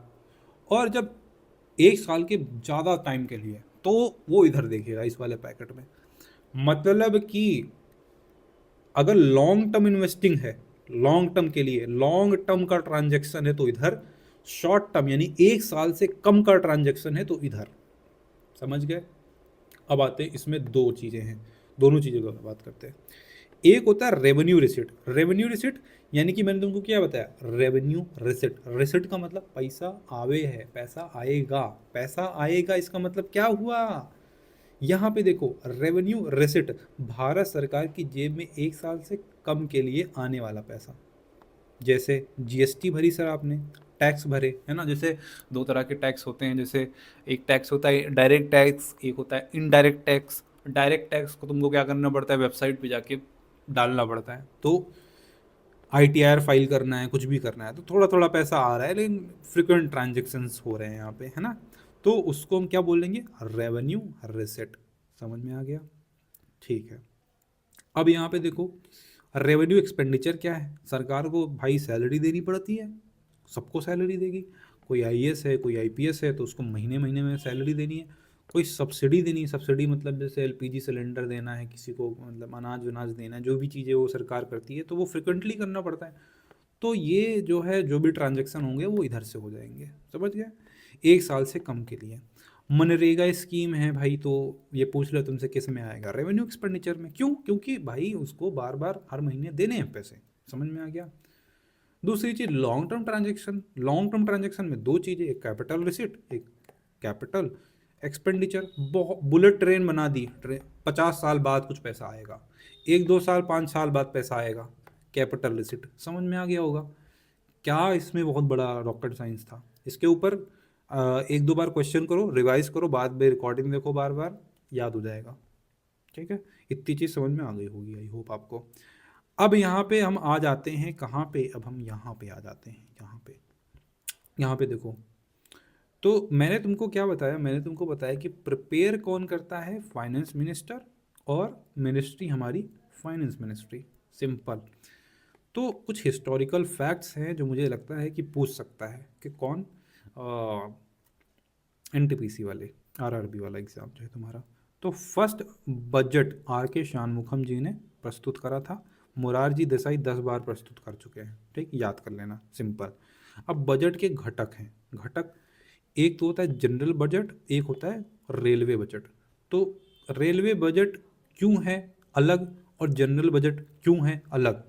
और जब एक साल के ज़्यादा टाइम के लिए, तो वो इधर देखेगा इस वाले पैकेट में। मतलब कि अगर लॉन्ग टर्म इन्वेस्टिंग है, लॉन्ग टर्म के लिए, लॉन्ग टर्म का ट्रांजेक्शन है तो इधर, शॉर्ट टर्म यानी एक साल से कम का ट्रांजेक्शन है तो इधर, समझ गए। अब आते हैं, इसमें दो चीज़ें हैं, दोनों चीज़ों की बात करते हैं। एक होता है रेवेन्यू रिसिट, रेवेन्यू रिसिट यानी कि मैंने तुमको क्या बताया, रेवेन्यू रिसिट, रिसिट का मतलब पैसा आवे है, पैसा आएगा, पैसा आएगा, इसका मतलब क्या हुआ, यहाँ पे देखो रेवेन्यू रिसिट, भारत सरकार की जेब में एक साल से कम के लिए आने वाला पैसा, जैसे जीएसटी भरी सर आपने, टैक्स भरे, है ना। जैसे दो तरह के टैक्स होते हैं, जैसे एक टैक्स होता है डायरेक्ट टैक्स, एक होता है इनडायरेक्ट टैक्स। डायरेक्ट टैक्स को तुमको क्या करना पड़ता है, वेबसाइट पे जाके डालना पड़ता है, तो आईटीआर फाइल करना है, कुछ भी करना है, तो थोड़ा थोड़ा पैसा आ रहा है लेकिन फ्रिक्वेंट ट्रांजेक्शन्स हो रहे हैं यहाँ पे, है ना। तो उसको हम क्या बोलेंगे, रेवेन्यू रिसिट, समझ में आ गया, ठीक है। अब यहाँ पे देखो, रेवेन्यू एक्सपेंडिचर क्या है, सरकार को भाई सैलरी देनी पड़ती है, सबको सैलरी देगी, कोई आईएएस है कोई आईपीएस है तो उसको महीने महीने में सैलरी देनी है, कोई सब्सिडी देनी है, सब्सिडी मतलब जैसे एलपीजी सिलेंडर देना है किसी को, मतलब अनाज वनाज देना है, जो भी चीज़ें वो सरकार करती है तो वो फ्रिक्वेंटली करना पड़ता है। तो ये जो है, जो भी ट्रांजेक्शन होंगे वो इधर से हो जाएंगे, समझ गए, एक साल से कम के लिए। मनरेगा स्कीम है भाई, तो ये पूछ लो तुमसे किस में आएगा, रेवेन्यू एक्सपेंडिचर में, क्यों, क्योंकि भाई उसको बार बार हर महीने देने हैं पैसे, समझ में आ गया। दूसरी चीज long term transaction, long term transaction में दो चीजें, एक कैपिटल रिसिट, एक कैपिटल एक्सपेंडिचर। बहुत बुलेट ट्रेन बना दी, 50 साल बाद कुछ पैसा आएगा, 1 2 साल 5 साल बाद पैसा आएगा, कैपिटल रिसिट, समझ में आ गया होगा। क्या इसमें बहुत बड़ा रॉकेट साइंस था, इसके ऊपर एक दो बार क्वेश्चन करो, रिवाइज करो, बाद में रिकॉर्डिंग देखो, बार बार याद हो जाएगा, ठीक है। इतनी चीज़ समझ में आ गई होगी आई होप आपको। अब यहाँ पे हम आ जाते हैं कहाँ पे, अब हम यहाँ पे आ जाते हैं, यहाँ पे देखो, तो मैंने तुमको क्या बताया, मैंने तुमको बताया कि प्रिपेयर कौन करता है, फाइनेंस मिनिस्टर, और मिनिस्ट्री हमारी फाइनेंस मिनिस्ट्री, सिंपल। तो कुछ हिस्टोरिकल फैक्ट्स हैं जो मुझे लगता है कि पूछ सकता है कि कौन, एनटीपीसी वाले, आरआरबी वाला एग्ज़ाम जो है तुम्हारा। तो फर्स्ट बजट आर के शानमुखम जी ने प्रस्तुत करा था, मुरारजी देसाई 10 बार प्रस्तुत कर चुके हैं, ठीक, याद कर लेना, सिंपल। अब बजट के घटक हैं, घटक एक तो होता है जनरल बजट, एक होता है रेलवे बजट। तो रेलवे बजट क्यों है अलग और जनरल बजट क्यों है अलग,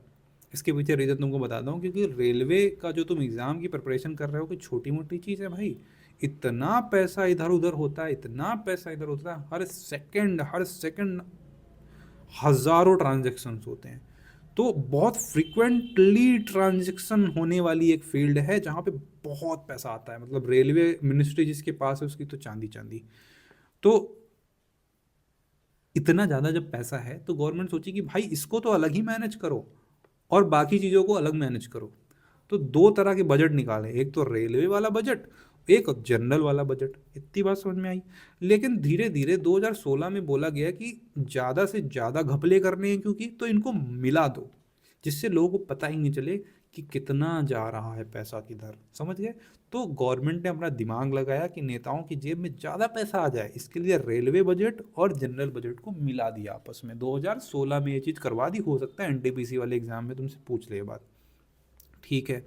इसके पीछे रीज़न तुमको बताता हूँ, क्योंकि रेलवे का जो तुम एग्ज़ाम की प्रिपरेशन कर रहे हो कोई छोटी मोटी चीज़ है भाई, इतना पैसा इधर उधर होता है, इतना पैसा इधर होता है, हर सेकंड हजारों ट्रांजेक्शन्स होते हैं। तो बहुत फ्रिक्वेंटली ट्रांजेक्शन होने वाली एक फील्ड है जहाँ पे बहुत पैसा आता है। मतलब रेलवे मिनिस्ट्री जिसके पास है उसकी तो चांदी चांदी। तो इतना ज़्यादा जब पैसा है तो गवर्नमेंट सोची कि भाई इसको तो अलग ही मैनेज करो और बाकी चीज़ों को अलग मैनेज करो। तो दो तरह के बजट निकाले, एक तो रेलवे वाला बजट, एक जनरल वाला बजट। इतनी बात समझ में आई। लेकिन धीरे धीरे 2016 में बोला गया कि ज़्यादा से ज़्यादा घपले करने हैं क्योंकि, तो इनको मिला दो जिससे लोगों को पता ही नहीं चले कि कितना जा रहा है पैसा किधर। समझ गए? तो गवर्नमेंट ने अपना दिमाग लगाया कि नेताओं की जेब में ज़्यादा पैसा आ जाए, इसके लिए रेलवे बजट और जनरल बजट को मिला दिया आपस में। 2016 में ये चीज़ करवा दी। हो सकता है एनटीपीसी वाले एग्जाम में तुमसे पूछ ले ये बात। ठीक है,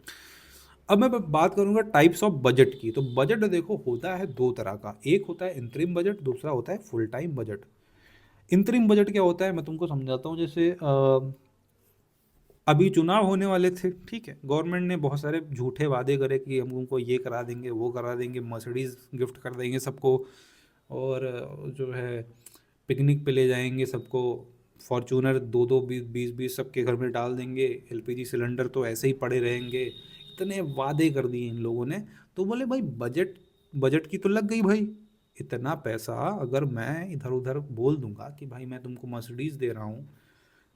अब मैं बात करूंगा टाइप्स ऑफ बजट की। तो बजट देखो होता है दो तरह का, एक होता है इंतरिम बजट, दूसरा होता है फुल टाइम बजट। इंतरिम बजट क्या होता है मैं तुमको समझाता हूँ। जैसे अभी चुनाव होने वाले थे, ठीक है, गवर्नमेंट ने बहुत सारे झूठे वादे करे कि हम उनको ये करा देंगे, वो करा देंगे, मर्सिडीज गिफ्ट कर देंगे सबको, और जो है पिकनिक पे ले जाएंगे सबको, फॉर्चूनर दो दो बीस बीस बीस सबके घर में डाल देंगे, एलपीजी सिलेंडर तो ऐसे ही पड़े रहेंगे। इतने वादे कर दिए इन लोगों ने। तो बोले भाई बजट, बजट की तो लग गई भाई। इतना पैसा अगर मैं इधर उधर बोल दूंगा कि भाई मैं तुमको मर्सिडीज दे रहा हूँ,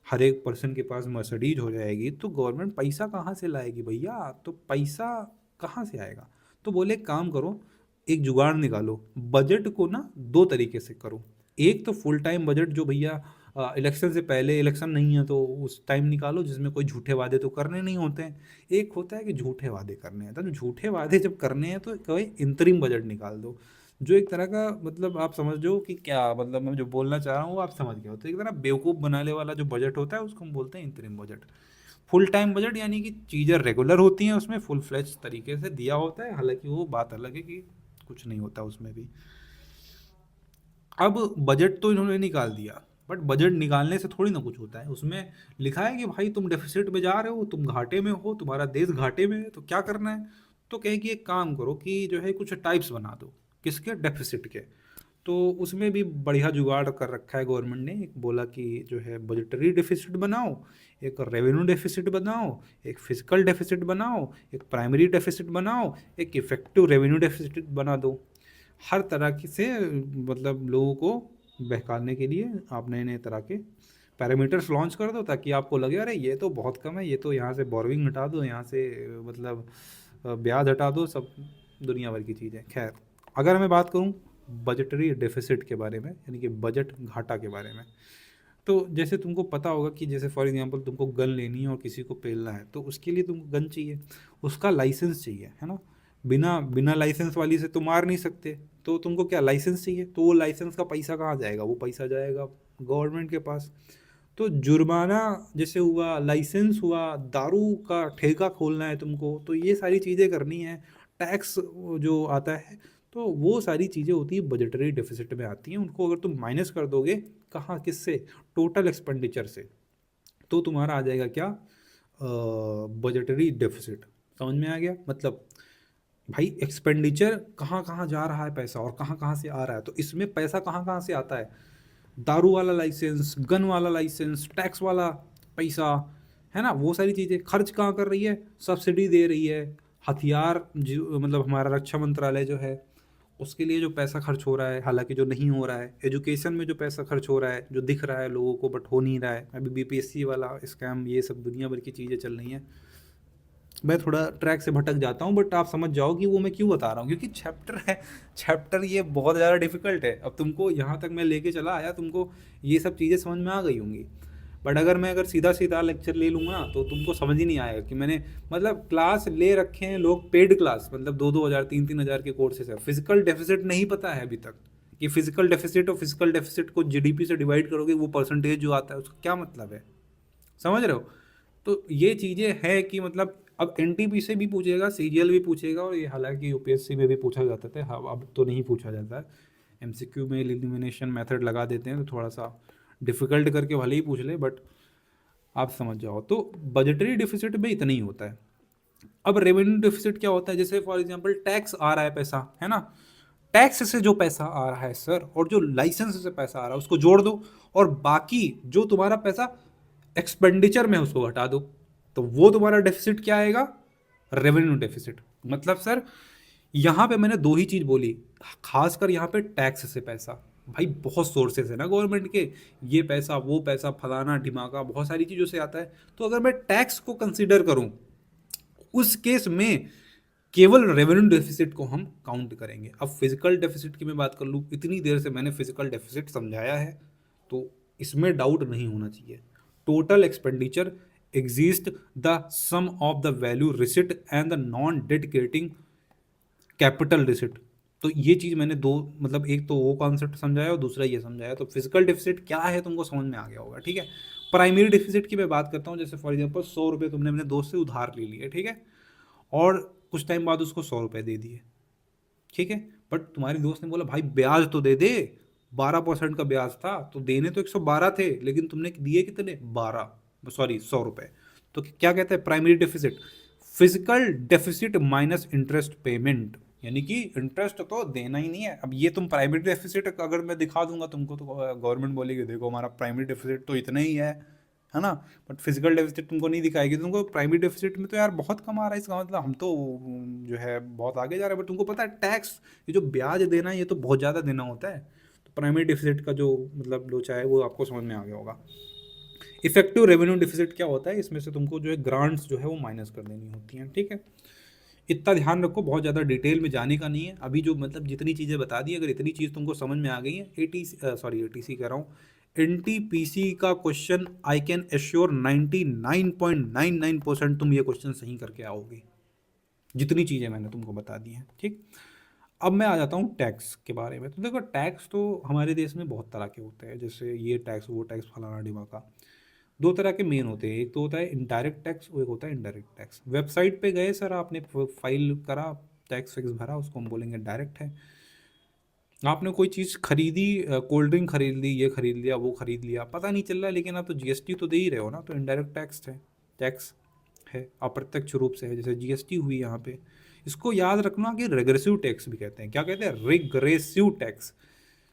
हर एक पर्सन के पास मर्सिडीज हो जाएगी, तो गवर्नमेंट पैसा कहाँ से लाएगी भैया? तो पैसा कहाँ से आएगा? तो बोले एक काम करो, एक जुगाड़ निकालो, बजट को ना दो तरीके से करो। एक तो फुल टाइम बजट जो भैया इलेक्शन से पहले, इलेक्शन नहीं है तो उस टाइम निकालो जिसमें कोई झूठे वादे तो करने नहीं होते हैं। एक होता है कि झूठे वादे करने हैं, तो झूठे वादे जब करने हैं तो कोई इंतरिम बजट निकाल दो, जो एक तरह का, मतलब आप समझ जो कि क्या मतलब मैं जो बोलना चाह रहा हूँ वो आप समझ गए हो। तो एक तरह बेवकूफ़ बनाने वाला जो बजट होता है उसको हम बोलते हैं इंतरिम बजट। फुल टाइम बजट यानी कि चीज़ें रेगुलर होती हैं, उसमें फुल फ्लेज तरीके से दिया होता है, हालांकि वो बात अलग है कि कुछ नहीं होता उसमें भी। अब बजट तो इन्होंने निकाल दिया, बट बजट निकालने से थोड़ी ना कुछ होता है। उसमें लिखा है कि भाई तुम डेफिसिट में जा रहे हो, तुम घाटे में हो, तुम्हारा देश घाटे में है, तो क्या करना है? तो कहे कि एक काम करो कि जो है कुछ टाइप्स बना दो। किसके? डेफिसिट के। तो उसमें भी बढ़िया जुगाड़ कर रखा है गवर्नमेंट ने। एक बोला कि जो है बजटरी डेफिसिट बनाओ, एक रेवेन्यू डेफिसिट बनाओ, एक फिजिकल डेफिसिट बनाओ, एक प्राइमरी डेफिसिट बनाओ, एक इफेक्टिव रेवेन्यू डेफिसिट बना दो। हर तरह की से मतलब लोगों को बहकाने के लिए आप नए नए तरह के पैरामीटर्स लॉन्च कर दो, ताकि आपको लगे अरे ये तो बहुत कम है, ये तो यहाँ से बोरोइंग हटा दो, यहाँ से मतलब ब्याज हटा दो, सब दुनिया भर की चीज़ें। खैर, अगर मैं बात करूँ बजटरी डेफिसिट के बारे में, यानी कि बजट घाटा के बारे में, तो जैसे तुमको पता होगा कि जैसे फॉर एग्जांपल तुमको गन लेनी है और किसी को पेलना है, तो उसके लिए तुमको गन चाहिए, उसका लाइसेंस चाहिए, है ना? बिना बिना लाइसेंस वाली से तो मार नहीं सकते, तो तुमको क्या लाइसेंस चाहिए। तो वो लाइसेंस का पैसा कहाँ जाएगा? वो पैसा जाएगा गवर्नमेंट के पास। तो जुर्माना जैसे हुआ, लाइसेंस हुआ, दारू का ठेका खोलना है तुमको, तो ये सारी चीज़ें करनी है। टैक्स जो आता है, तो वो सारी चीज़ें होती है बजटरी डेफिसिट में आती हैं। उनको अगर तुम माइनस कर दोगे, कहाँ, किससे? टोटल एक्सपेंडिचर से, तो तुम्हारा आ जाएगा क्या? Budgetary deficit. समझ में आ गया? मतलब भाई एक्सपेंडिचर कहाँ कहाँ जा रहा है पैसा और कहाँ कहाँ से आ रहा है, तो इसमें पैसा कहाँ कहाँ से आता है? दारू वाला लाइसेंस, गन वाला लाइसेंस, टैक्स वाला पैसा, है ना? वो सारी चीज़ें खर्च कहाँ कर रही है? सब्सिडी दे रही है। हथियार जो मतलब हमारा रक्षा मंत्रालय जो है उसके लिए जो पैसा खर्च हो रहा है, हालांकि जो नहीं हो रहा है। एजुकेशन में जो पैसा खर्च हो रहा है, जो दिख रहा है लोगों को बट हो नहीं रहा है। अभी बीपीएससी वाला स्कैम, ये सब दुनिया भर की चीज़ें चल रही हैं। मैं थोड़ा ट्रैक से भटक जाता हूँ, बट आप समझ जाओ कि वो मैं क्यों बता रहा हूँ, क्योंकि चैप्टर है, चैप्टर ये बहुत ज़्यादा डिफिकल्ट है। अब तुमको यहाँ तक मैं लेके चला आया, तुमको ये सब चीज़ें समझ में आ गई होंगी, बट अगर सीधा सीधा लेक्चर ले लूँगा तो तुमको समझ ही नहीं आएगा कि मैंने मतलब क्लास ले रखे हैं लोग, पेड क्लास, मतलब 2-2 हज़ार 3-3 हज़ार के कोर्सेज है। फिजिकल डेफिसिट नहीं पता है अभी तक कि फिजिकल डेफिसिट और फिजिकल डेफिसिट को जीडीपी से डिवाइड करोगे, वो परसेंटेज जो आता है उसका क्या मतलब है? समझ रहे हो? तो ये चीज़ें हैं कि मतलब अब एनटीपी से भी पूछेगा, सीजीएल भी पूछेगा, और ये हालांकि यूपीएससी में भी पूछा जाता था, अब तो नहीं पूछा जाता है। एमसीक्यू में एलिमिनेशन मेथड लगा देते हैं, तो थोड़ा सा डिफिकल्ट करके भले ही पूछ ले, बट आप समझ जाओ। तो बजटरी डिफिसिट में इतना ही होता है। अब रेवेन्यू डेफिसिट क्या होता है, जैसे फॉर एग्जांपल टैक्स आ रहा है पैसा, है ना, टैक्स से जो पैसा आ रहा है सर, और जो लाइसेंस से पैसा आ रहा है उसको जोड़ दो, और बाकी जो तुम्हारा पैसा एक्सपेंडिचर में है उसको घटा दो, तो वो तुम्हारा डेफिसिट क्या आएगा, रेवेन्यू डेफिसिट। मतलब सर यहाँ पे मैंने दो ही चीज बोली, खासकर यहाँ पे टैक्स से पैसा, भाई बहुत सोर्सेस है ना गवर्नमेंट के, ये पैसा वो पैसा फलाना ढिमाका बहुत सारी चीजों से आता है। तो अगर मैं टैक्स को कंसीडर करूं, उस केस में केवल रेवेन्यू डेफिसिट को हम काउंट करेंगे। अब फिजिकल डेफिसिट की मैं बात कर लूँ, इतनी देर से मैंने फिजिकल डेफिसिट समझाया है, तो इसमें डाउट नहीं होना चाहिए। Total expenditure exist the sum of the value receipt and the non dedicating capital receipt. तो ये चीज़ मैंने दो, मतलब एक तो वो कॉन्सेप्ट समझाया और दूसरा ये समझाया, तो फिजिकल डेफिसिट क्या है तुमको समझ में आ गया होगा, ठीक है। प्राइमरी डेफिसिट की मैं बात करता हूँ, जैसे फॉर एग्जांपल 100 रुपये तुमने अपने दोस्त से उधार ले लिए, ठीक है, और कुछ टाइम बाद उसको 100 रुपये दे दिए, ठीक है, बट तुम्हारे दोस्त ने बोला भाई ब्याज तो दे दे, 12% का ब्याज था, तो देने तो 112 थे, लेकिन तुमने दिए कितने, 12, सॉरी 100 रुपये। तो क्या कहते हैं primary deficit, physical deficit minus interest payment, यानी कि इंटरेस्ट तो देना ही नहीं है। अब ये तुम प्राइमरी डेफिसिट अगर मैं दिखा दूंगा तुमको, तो गवर्नमेंट बोलेगी देखो हमारा प्राइमरी डेफिसिट तो इतना ही है ना, बट फिजिकल डेफिसिट तुमको नहीं दिखाएगी, तुमको प्राइमरी डेफिसिट में तो यार बहुत कम आ रहा है, इसका मतलब हम तो जो है बहुत आगे जा रहे हैं, बट तुमको पता है टैक्स, ये जो ब्याज देना है ये तो बहुत ज़्यादा देना होता है। तो प्राइमरी डेफिसिट का जो मतलब लोचा है वो आपको समझ में आ गया होगा। इफेक्टिव रेवेन्यू डिफिसिट क्या होता है, इसमें से तुमको जो है ग्रांट्स जो है वो माइनस कर देनी होती हैं, ठीक है। इतना ध्यान रखो, बहुत ज़्यादा डिटेल में जाने का नहीं है अभी, जो मतलब जितनी चीज़ें बता दी, अगर इतनी चीज़ तुमको समझ में आ गई है, एटीसी कह रहा हूँ, एनटीपीसी का क्वेश्चन आई कैन एश्योर 99.99% तुम ये क्वेश्चन सही करके आओगे, जितनी चीज़ें मैंने तुमको बता दी हैं, ठीक। अब मैं आ जाता हूँ टैक्स के बारे में। तो देखो टैक्स तो हमारे देश में बहुत तरह के होते हैं, जैसे ये टैक्स वो टैक्स फलाना ढिमाका। दो तरह के मेन होते हैं, एक तो होता है इनडायरेक्ट टैक्स और एक होता है इनडायरेक्ट टैक्स। वेबसाइट पे गए सर, आपने फाइल करा, टैक्स फिक्स भरा, उसको हम बोलेंगे डायरेक्ट है। आपने कोई चीज़ खरीदी, कोल्ड ड्रिंक खरीद ली, ये खरीद लिया वो खरीद लिया, पता नहीं चल रहा है, लेकिन आप तो जीएसटी तो दे ही रहे हो ना, तो इनडायरेक्ट टैक्स है, टैक्स है, अप्रत्यक्ष रूप से है, जैसे जीएसटी हुई यहाँ पे। इसको याद रखना कि रेग्रेसिव टैक्स भी कहते हैं, क्या कहते हैं, रिग्रेसिव टैक्स।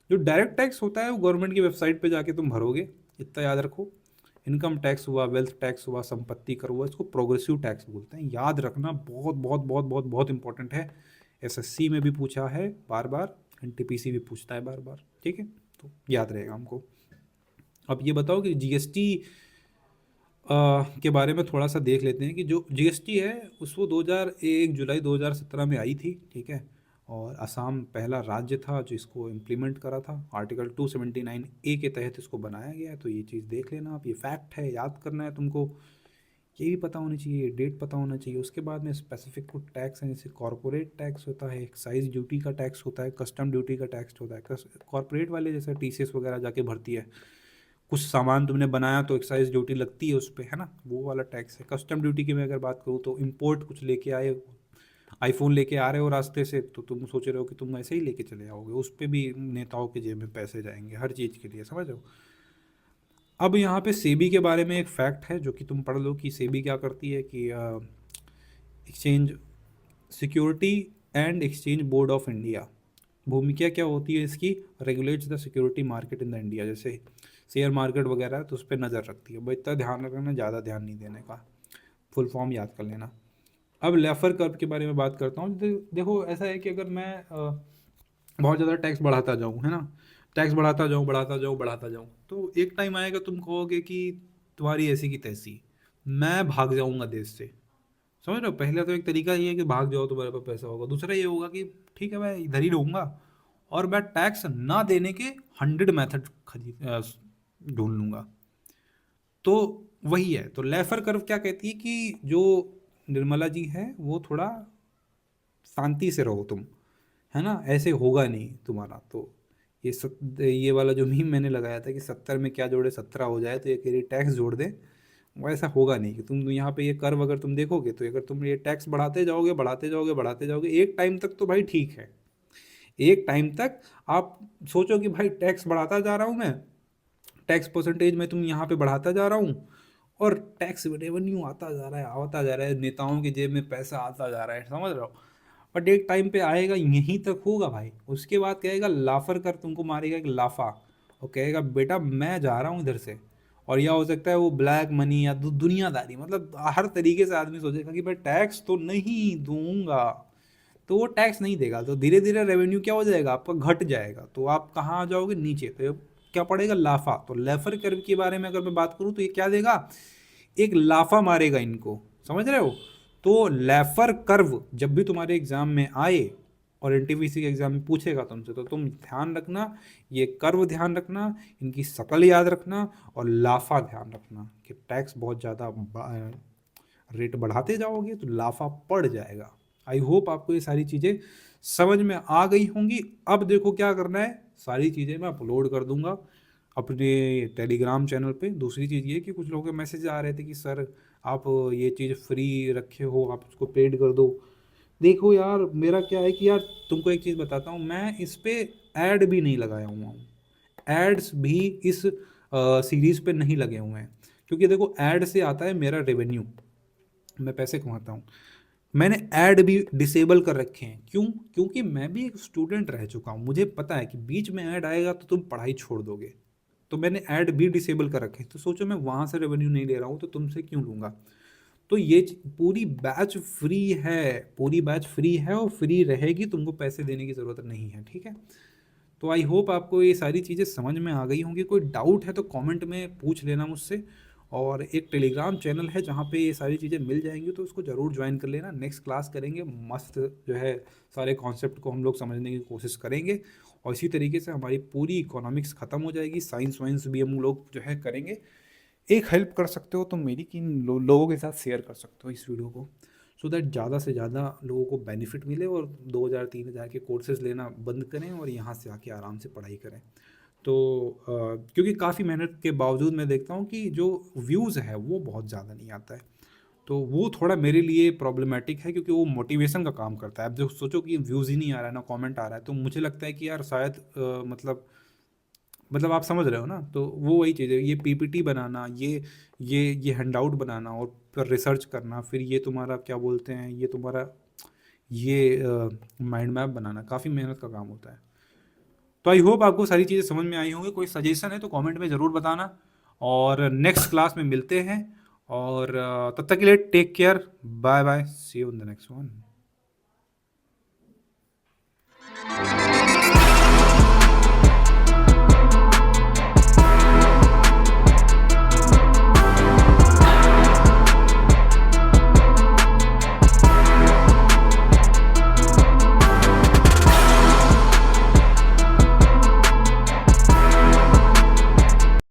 जो डायरेक्ट टैक्स होता है वो गवर्नमेंट की वेबसाइट पे जाके तुम भरोगे, इतना याद रखो। इनकम टैक्स हुआ, वेल्थ टैक्स हुआ, संपत्ति कर हुआ, इसको प्रोग्रेसिव टैक्स बोलते हैं, याद रखना, बहुत बहुत बहुत बहुत बहुत इंपॉर्टेंट है। एसएससी में भी पूछा है बार बार, एनटीपीसी भी पूछता है बार बार, ठीक है, तो याद रहेगा हमको। अब ये बताओ कि जीएसटी के बारे में थोड़ा सा देख लेते हैं, कि जो जीएसटी है उसको 2001 जुलाई 2017 में आई थी, ठीक है, और असम पहला राज्य था जो इसको इम्प्लीमेंट करा था, आर्टिकल 279A के तहत इसको बनाया गया है। तो ये चीज़ देख लेना आप, ये फैक्ट है, याद करना है तुमको, ये भी पता होनी चाहिए, डेट पता होना चाहिए। उसके बाद में स्पेसिफिक कुछ टैक्स हैं, जैसे कॉरपोरेट टैक्स होता है, एक्साइज ड्यूटी का टैक्स होता है, कस्टम ड्यूटी का टैक्स होता है। कॉरपोरेट वाले जैसे टीसीएस वगैरह जाके भरती है, कुछ सामान तुमने बनाया तो एक्साइज ड्यूटी लगती है उस पर, है ना, वो वाला टैक्स है। कस्टम ड्यूटी की मैं अगर बात करूँ तो इम्पोर्ट कुछ लेके आए, आईफोन लेके आ रहे हो रास्ते से, तो तुम सोच रहे हो कि तुम ऐसे ही लेके चले आओगे, उस पर भी नेताओं के जेब में पैसे जाएंगे हर चीज़ के लिए, समझ रहे हो। अब यहाँ पे सेबी के बारे में एक फैक्ट है जो कि तुम पढ़ लो, कि सेबी क्या करती है, कि exchange security and exchange board of India, भूमिका क्या होती है इसकी, regulates the security market in the India, जैसे शेयर मार्केट वगैरह है तो उस पर नज़र रखती है। भाई इतना ध्यान रखना, ज़्यादा ध्यान नहीं देने का, फुल फॉर्म याद कर लेना। अब लेफर कर्व के बारे में बात करता हूँ। देखो ऐसा है कि अगर मैं बहुत ज़्यादा टैक्स बढ़ाता जाऊँ, है ना, टैक्स बढ़ाता जाऊँ बढ़ाता जाऊँ बढ़ाता जाऊँ, तो एक टाइम आएगा तुम कहोगे कि तुम्हारी ऐसी की तैसी, मैं भाग जाऊँगा देश से, समझ रहे हो। पहले तो एक तरीका ये है कि भाग जाओ तो मेरे पास पैसा होगा, दूसरा ये होगा कि ठीक है मैं इधर ही रहूँगा और मैं टैक्स ना देने के 100 मेथड ढूंढ लूँगा। तो वही है, तो लेफर कर्व क्या कहती है कि जो निर्मला जी है वो थोड़ा शांति से रहो तुम, है ना, ऐसे होगा नहीं तुम्हारा। तो ये वाला जो मीम मैंने लगाया था कि 70 में क्या जोड़े 17 हो जाए, तो ये कह रही टैक्स जोड़ दे, वैसा होगा नहीं। कि तुम यहाँ पे ये कर्व अगर तुम देखोगे, तो अगर तुम ये टैक्स बढ़ाते जाओगे बढ़ाते जाओगे बढ़ाते जाओगे, एक टाइम तक तो भाई ठीक है, एक टाइम तक आप सोचो कि भाई टैक्स बढ़ाता जा रहा हूँ मैं, टैक्स परसेंटेज में तुम यहाँ पे बढ़ाता जा रहा हूँ, और टैक्स रेवेन्यू आता जा रहा है, नेताओं की जेब में पैसा आता जा रहा है, समझ रहे हो। बट एक टाइम पे आएगा, यहीं तक होगा भाई, उसके बाद कहेगा लाफर कर, तुमको मारेगा एक लाफा, और कहेगा बेटा मैं जा रहा हूँ इधर से। और या हो सकता है वो ब्लैक मनी या दुनियादारी, मतलब हर तरीके से आदमी सोचेगा कि भाई टैक्स तो नहीं दूंगा, तो वो टैक्स नहीं देगा, तो धीरे धीरे रेवेन्यू क्या हो जाएगा आपका, घट जाएगा, तो आप कहाँ आ जाओगे, नीचे। तो क्या पड़ेगा, लाफा। तो लेफर कर्व के बारे में अगर मैं बात करूँ तो ये क्या देगा, एक लाफा मारेगा इनको, समझ रहे हो। तो लेफर कर्व जब भी तुम्हारे एग्जाम में आए और एनटीपीसी के एग्जाम में पूछेगा तुमसे, तो तुम ध्यान रखना, ये कर्व ध्यान रखना, इनकी शक्ल याद रखना, और लाफा ध्यान रखना कि टैक्स बहुत ज़्यादा रेट बढ़ाते जाओगे तो लाफा पड़ जाएगा। आई होप आपको ये सारी चीज़ें समझ में आ गई होंगी। अब देखो क्या करना है, सारी चीज़ें मैं अपलोड कर दूंगा अपने टेलीग्राम चैनल पे। दूसरी चीज़ ये कि कुछ लोगों के मैसेज आ रहे थे कि सर आप ये चीज़ फ्री रखे हो, आप उसको पेड कर दो। देखो यार, मेरा क्या है कि यार तुमको एक चीज़ बताता हूँ, मैं इस पे ऐड भी नहीं लगाया हुआ हूँ, एड्स भी इस सीरीज़ पे नहीं लगे हुए हैं, क्योंकि देखो ऐड से आता है मेरा रेवेन्यू, मैं पैसे कमाता हूँ। मैंने ऐड भी डिसेबल कर रखे हैं, क्यों, क्योंकि मैं भी एक स्टूडेंट रह चुका हूँ, मुझे पता है कि बीच में ऐड आएगा तो तुम पढ़ाई छोड़ दोगे। तो मैंने ऐड भी डिसेबल कर रखे हैं, तो सोचो मैं वहाँ से रेवेन्यू नहीं ले रहा हूँ तो तुमसे क्यों लूँगा। तो ये पूरी बैच फ्री है, पूरी बैच फ्री है और फ्री रहेगी, तुमको पैसे देने की ज़रूरत नहीं है, ठीक है। तो आई होप आपको ये सारी चीज़ें समझ में आ गई होंगी। कोई डाउट है तो कमेंट में पूछ लेना मुझसे। और एक टेलीग्राम चैनल है जहाँ पे ये सारी चीज़ें मिल जाएंगी, तो उसको ज़रूर ज्वाइन कर लेना। नेक्स्ट क्लास करेंगे मस्त, जो है सारे कॉन्सेप्ट को हम लोग समझने की कोशिश करेंगे, और इसी तरीके से हमारी पूरी इकोनॉमिक्स ख़त्म हो जाएगी। साइंस वाइंस भी हम लोग जो है करेंगे। एक हेल्प कर सकते हो तो मेरी, कि लोगों के साथ शेयर कर सकते हो इस वीडियो को, सो दैट ज़्यादा से ज़्यादा लोगों को बेनिफिट मिले और 2000-3000 के कोर्सेज लेना बंद करें और यहाँ से आके आराम से पढ़ाई करें। तो क्योंकि काफ़ी मेहनत के बावजूद मैं देखता हूँ कि जो व्यूज़ है वो बहुत ज़्यादा नहीं आता है, तो वो थोड़ा मेरे लिए प्रॉब्लमेटिक है, क्योंकि वो मोटिवेशन का काम करता है। अब जो सोचो कि व्यूज़ ही नहीं आ रहा है ना कमेंट आ रहा है, तो मुझे लगता है कि यार शायद मतलब आप समझ रहे हो ना। तो वो वही चीज़ है, ये पीपीटी बनाना, ये हैंडआउट बनाना और फिर रिसर्च करना, फिर ये तुम्हारा क्या बोलते हैं, ये तुम्हारा ये माइंड मैप बनाना काफ़ी मेहनत का काम होता है। तो आई होप आपको सारी चीज़ें समझ में आई होंगी। कोई सजेशन है तो कमेंट में ज़रूर बताना, और नेक्स्ट क्लास में मिलते हैं। और तब तक के लिए take care, bye bye, see you in the next one.